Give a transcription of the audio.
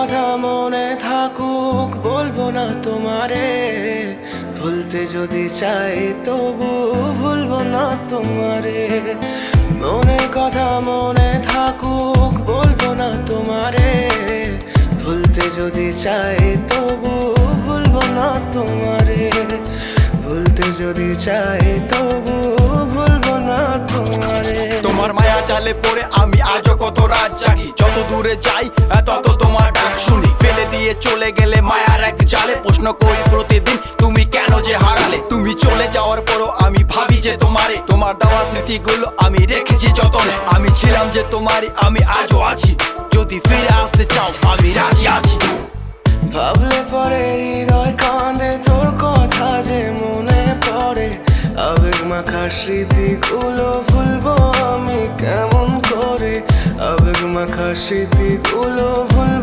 কথা মনে থাকুক বলবো না তোমারে, ভুলতে যদি চাই তবু ভুলবো না তোমারে। মনের কথা মনে থাকুক বলবো না তোমারে, ভুলতে যদি চাই তবু ভুলবো না তোমারে। ভুলতে যদি চাই তবু ভুলবো না তোমারে। তোমার মায়া জালে পড়ে আমি আজও কত রাত জাগি, যত দূরে যাই তত তোমার ডাক শুনি। ফেলে দিয়ে চলে গেলে মায়ার এক জালে, প্রশ্ন করি প্রতিদিন তুমি কেন যে হারালে। তুমি চলে যাওয়ার পরও আমি ভাবি যে তোমারে, তোমার দেওয়া স্মৃতিগুলো আমি রেখেছি যতনে। আমি ছিলাম যে তোমারই, আমি আজও আছি, যদি ফিরে আসতে চাও আমি রাজি আছি। ভাবলে পরে হৃদয় কাঁদে, তোর কথা যে মনে পড়ে। আবেগ মাখা স্মৃতিগুলো ভুলবো আমি কেমন করে, আবেগ মাখা স্মৃতিগুলো